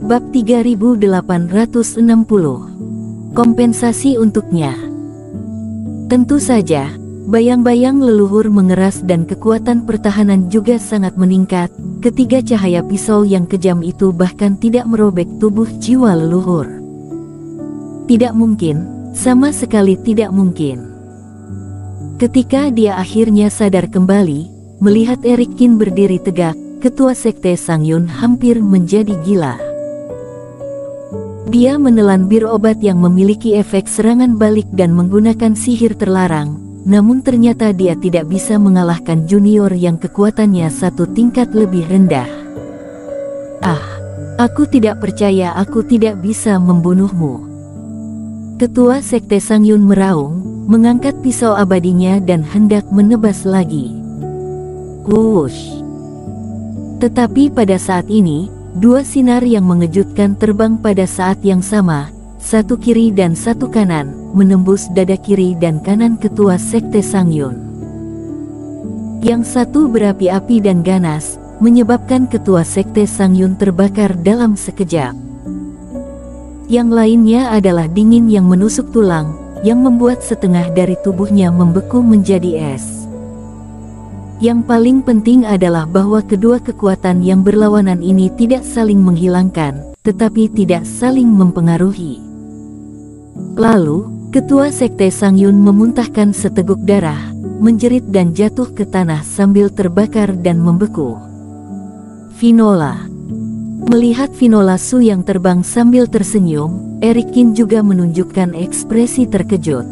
Bab 3860. Kompensasi untuknya. Tentu saja, bayang-bayang leluhur mengeras dan kekuatan pertahanan juga sangat meningkat. Ketiga cahaya pisau yang kejam itu bahkan tidak merobek tubuh jiwa leluhur. Tidak mungkin, sama sekali tidak mungkin. Ketika dia akhirnya sadar kembali, melihat Erik Kin berdiri tegak, ketua sekte Sangyun hampir menjadi gila. Dia menelan bir obat yang memiliki efek serangan balik dan menggunakan sihir terlarang, namun ternyata dia tidak bisa mengalahkan junior yang kekuatannya satu tingkat lebih rendah. Aku tidak percaya aku tidak bisa membunuhmu. Ketua sekte Sangyun meraung, mengangkat pisau abadinya dan hendak menebas lagi. Wush! Tetapi pada saat ini, dua sinar yang mengejutkan terbang pada saat yang sama, satu kiri dan satu kanan, menembus dada kiri dan kanan ketua sekte Sangyun. Yang satu berapi-api dan ganas, menyebabkan ketua sekte Sangyun terbakar dalam sekejap. Yang lainnya adalah dingin yang menusuk tulang, yang membuat setengah dari tubuhnya membeku menjadi es. Yang paling penting adalah bahwa kedua kekuatan yang berlawanan ini tidak saling menghilangkan, tetapi tidak saling mempengaruhi. Lalu, ketua sekte Sangyun memuntahkan seteguk darah, menjerit dan jatuh ke tanah sambil terbakar dan membeku. Finola. Melihat Finola Su yang terbang sambil tersenyum, Erik Kin juga menunjukkan ekspresi terkejut.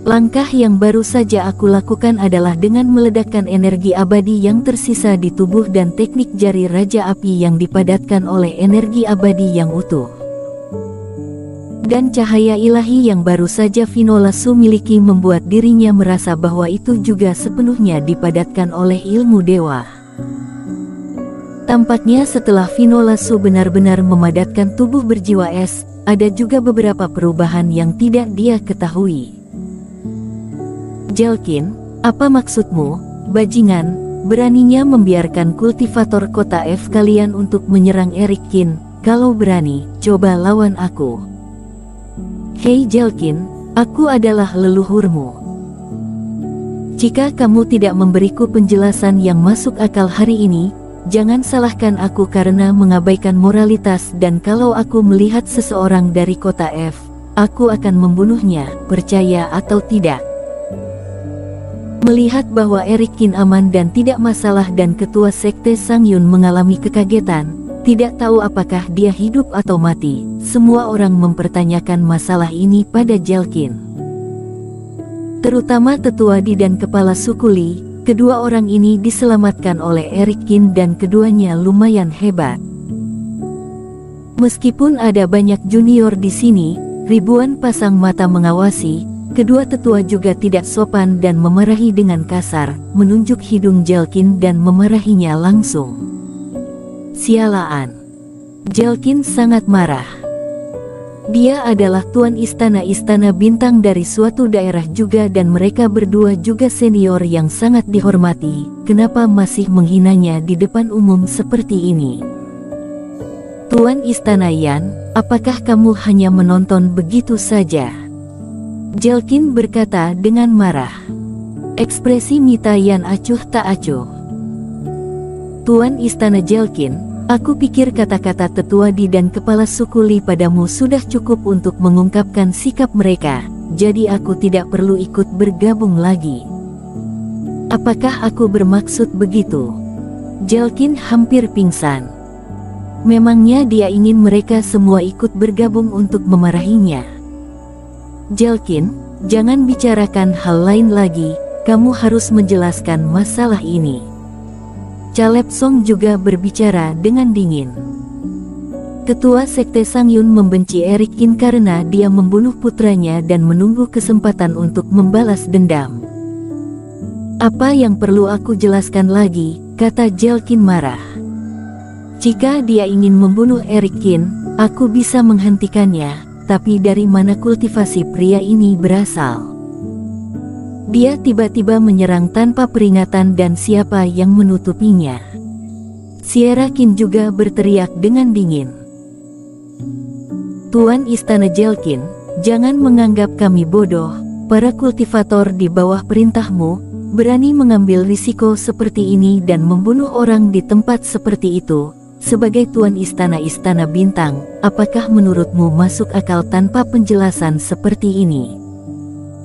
Langkah yang baru saja aku lakukan adalah dengan meledakkan energi abadi yang tersisa di tubuh dan teknik jari Raja Api yang dipadatkan oleh energi abadi yang utuh. Dan cahaya ilahi yang baru saja Finola Su miliki membuat dirinya merasa bahwa itu juga sepenuhnya dipadatkan oleh ilmu dewa. Tampaknya setelah Finola Su benar-benar memadatkan tubuh berjiwa es, ada juga beberapa perubahan yang tidak dia ketahui. Jelkin, apa maksudmu, bajingan? Beraninya membiarkan kultivator kota F kalian untuk menyerang Erik Kin? Kalau berani, coba lawan aku. Hei Jelkin, aku adalah leluhurmu. Jika kamu tidak memberiku penjelasan yang masuk akal hari ini, jangan salahkan aku karena mengabaikan moralitas, dan kalau aku melihat seseorang dari kota F, aku akan membunuhnya, percaya atau tidak. Melihat bahwa Erik Kin aman dan tidak masalah dan ketua sekte Sangyun mengalami kekagetan, tidak tahu apakah dia hidup atau mati, semua orang mempertanyakan masalah ini pada Jelkin. Terutama tetua Di dan kepala suku Li, kedua orang ini diselamatkan oleh Erik Kin dan keduanya lumayan hebat. Meskipun ada banyak junior di sini, ribuan pasang mata mengawasi, kedua tetua juga tidak sopan dan memarahi dengan kasar, menunjuk hidung Jelkin dan memarahinya langsung. Sialaan. Jelkin sangat marah. Dia adalah tuan istana-istana bintang dari suatu daerah juga dan mereka berdua juga senior yang sangat dihormati, kenapa masih menghinanya di depan umum seperti ini? Tuan Istana Yan, apakah kamu hanya menonton begitu saja? Jelkin berkata dengan marah. Ekspresi Mita Yan acuh tak acuh. Tuan Istana Jelkin, aku pikir kata-kata tetua Di dan kepala suku Li padamu sudah cukup untuk mengungkapkan sikap mereka, jadi aku tidak perlu ikut bergabung lagi. Apakah aku bermaksud begitu? Jelkin hampir pingsan. Memangnya dia ingin mereka semua ikut bergabung untuk memarahinya? Jelkin, jangan bicarakan hal lain lagi, kamu harus menjelaskan masalah ini. Caleb Song juga berbicara dengan dingin. Ketua sekte Sangyun membenci Erik Kin karena dia membunuh putranya dan menunggu kesempatan untuk membalas dendam. Apa yang perlu aku jelaskan lagi, kata Jelkin marah. Jika dia ingin membunuh Erik Kin, aku bisa menghentikannya. Tapi dari mana kultivasi pria ini berasal? Dia tiba-tiba menyerang tanpa peringatan dan siapa yang menutupinya? Sierra Qin juga berteriak dengan dingin. Tuan Istana Jelkin, jangan menganggap kami bodoh. Para kultivator di bawah perintahmu berani mengambil risiko seperti ini dan membunuh orang di tempat seperti itu. Sebagai Tuan Istana-Istana Bintang, apakah menurutmu masuk akal tanpa penjelasan seperti ini?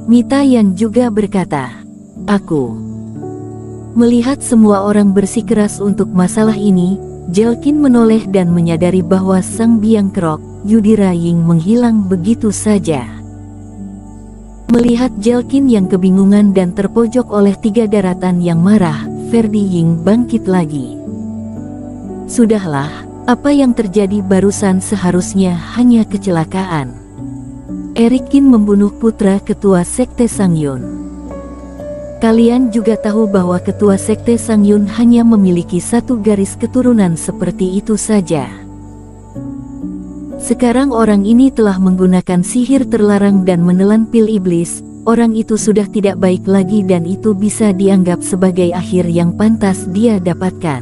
Mita Yan juga berkata, aku melihat semua orang bersikeras untuk masalah ini. Jelkin menoleh dan menyadari bahwa sang biang kerok, Yudhira Ying, menghilang begitu saja. Melihat Jelkin yang kebingungan dan terpojok oleh 3 daratan yang marah, Ferdi Ying bangkit lagi. Sudahlah, apa yang terjadi barusan seharusnya hanya kecelakaan. Erik Qin membunuh putra ketua Sekte Sangyun. Kalian juga tahu bahwa ketua Sekte Sangyun hanya memiliki 1 garis keturunan seperti itu saja. Sekarang orang ini telah menggunakan sihir terlarang dan menelan pil iblis. Orang itu sudah tidak baik lagi dan itu bisa dianggap sebagai akhir yang pantas dia dapatkan.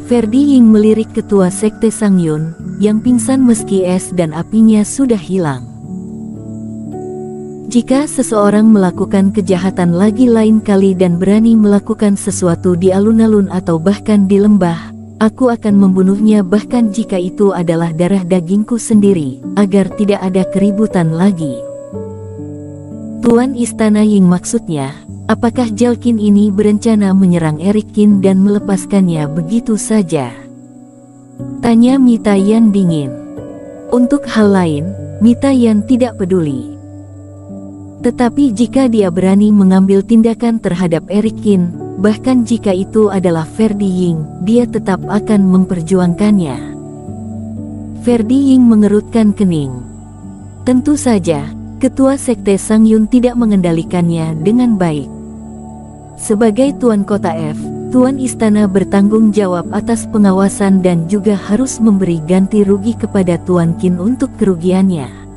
Ferdi Ying melirik ketua Sekte Sangyun, yang pingsan meski es dan apinya sudah hilang. Jika seseorang melakukan kejahatan lagi lain kali dan berani melakukan sesuatu di alun-alun atau bahkan di lembah, aku akan membunuhnya bahkan jika itu adalah darah dagingku sendiri, agar tidak ada keributan lagi. Tuan Istana Ying, maksudnya, apakah Jelkin ini berencana menyerang Erik Qin dan melepaskannya begitu saja? Tanya Mita Yan dingin. Untuk hal lain, Mita Yan tidak peduli. Tetapi jika dia berani mengambil tindakan terhadap Erik Qin, bahkan jika itu adalah Ferdi Ying, dia tetap akan memperjuangkannya. Ferdi Ying mengerutkan kening. Tentu saja, ketua Sekte Sangyun tidak mengendalikannya dengan baik. Sebagai Tuan Kota F, Tuan Istana bertanggung jawab atas pengawasan dan juga harus memberi ganti rugi kepada Tuan Qin untuk kerugiannya.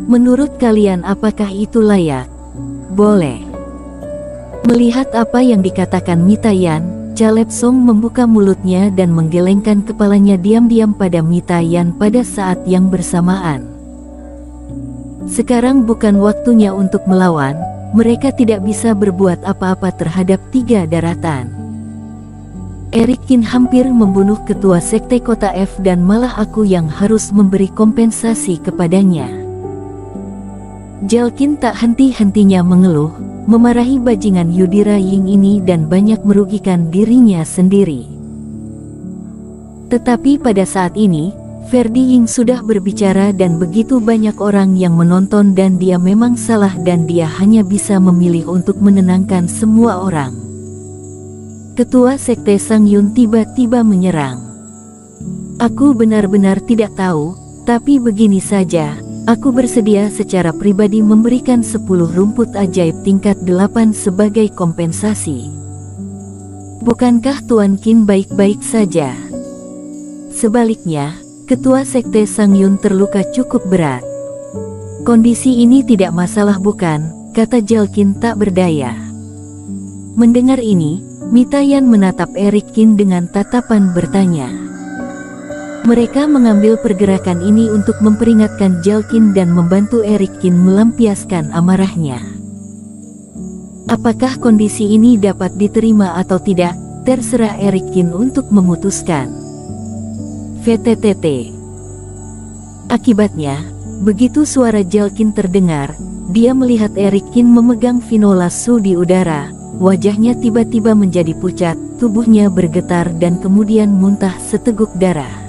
Menurut kalian apakah itu layak? Boleh. Melihat apa yang dikatakan Mita Yan, Caleb Song membuka mulutnya dan menggelengkan kepalanya diam-diam pada Mita Yan pada saat yang bersamaan. Sekarang bukan waktunya untuk melawan, mereka tidak bisa berbuat apa-apa terhadap 3 daratan. Erik Qin hampir membunuh ketua Sekte Kota F dan malah aku yang harus memberi kompensasi kepadanya. Jelkin tak henti-hentinya mengeluh, memarahi bajingan Yudhira Ying ini dan banyak merugikan dirinya sendiri. Tetapi pada saat ini, Ferdi Ying sudah berbicara dan begitu banyak orang yang menonton dan dia memang salah dan dia hanya bisa memilih untuk menenangkan semua orang. Ketua Sekte Sangyun tiba-tiba menyerang. Aku benar-benar tidak tahu, tapi begini saja. Aku bersedia secara pribadi memberikan 10 rumput ajaib tingkat 8 sebagai kompensasi. Bukankah Tuan Qin baik-baik saja? Sebaliknya, Ketua Sekte Sangyun terluka cukup berat. Kondisi ini tidak masalah bukan, kata Jelkin tak berdaya. Mendengar ini, Mita Yan menatap Erik Qin dengan tatapan bertanya. Mereka mengambil pergerakan ini untuk memperingatkan Jelkin dan membantu Erik Qin melampiaskan amarahnya. Apakah kondisi ini dapat diterima atau tidak, terserah Erik Qin untuk memutuskan. VTTT. Akibatnya, begitu suara Jelkin terdengar, dia melihat Erik Qin memegang Finola Su di udara, wajahnya tiba-tiba menjadi pucat, tubuhnya bergetar dan kemudian muntah seteguk darah.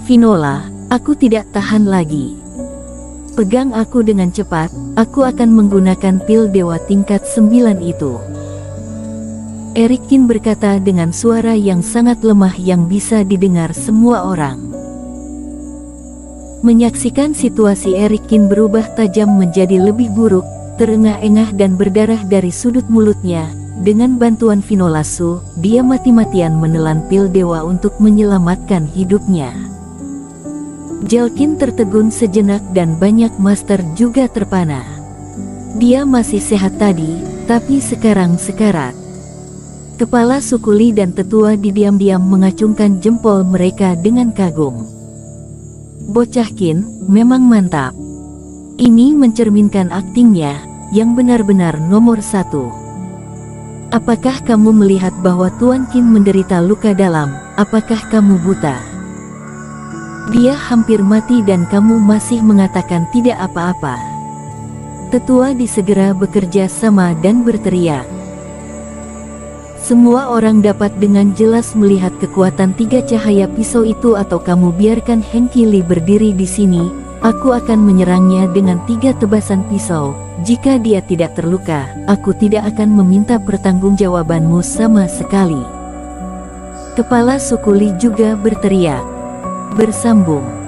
Finola, aku tidak tahan lagi. Pegang aku dengan cepat, aku akan menggunakan pil dewa tingkat 9 itu. Erik Qin berkata dengan suara yang sangat lemah yang bisa didengar semua orang. Menyaksikan situasi Erik Qin berubah tajam menjadi lebih buruk, terengah-engah dan berdarah dari sudut mulutnya. Dengan bantuan Finola Su, dia mati-matian menelan pil dewa untuk menyelamatkan hidupnya. Jelkin tertegun sejenak dan banyak master juga terpana. Dia masih sehat tadi, tapi sekarang sekarat. Kepala suku Li dan tetua diam-diam mengacungkan jempol mereka dengan kagum. Bocah Qin, memang mantap. Ini mencerminkan aktingnya, yang benar-benar nomor satu. Apakah kamu melihat bahwa Tuan Qin menderita luka dalam? Apakah kamu buta? Dia hampir mati dan kamu masih mengatakan tidak apa-apa. Tetua disegera bekerja sama dan berteriak. Semua orang dapat dengan jelas melihat kekuatan 3 cahaya pisau itu. Atau kamu biarkan Heng Qi Li berdiri di sini, aku akan menyerangnya dengan 3 tebasan pisau. Jika dia tidak terluka, aku tidak akan meminta pertanggungjawabanmu sama sekali. Kepala suku Li juga berteriak. Bersambung.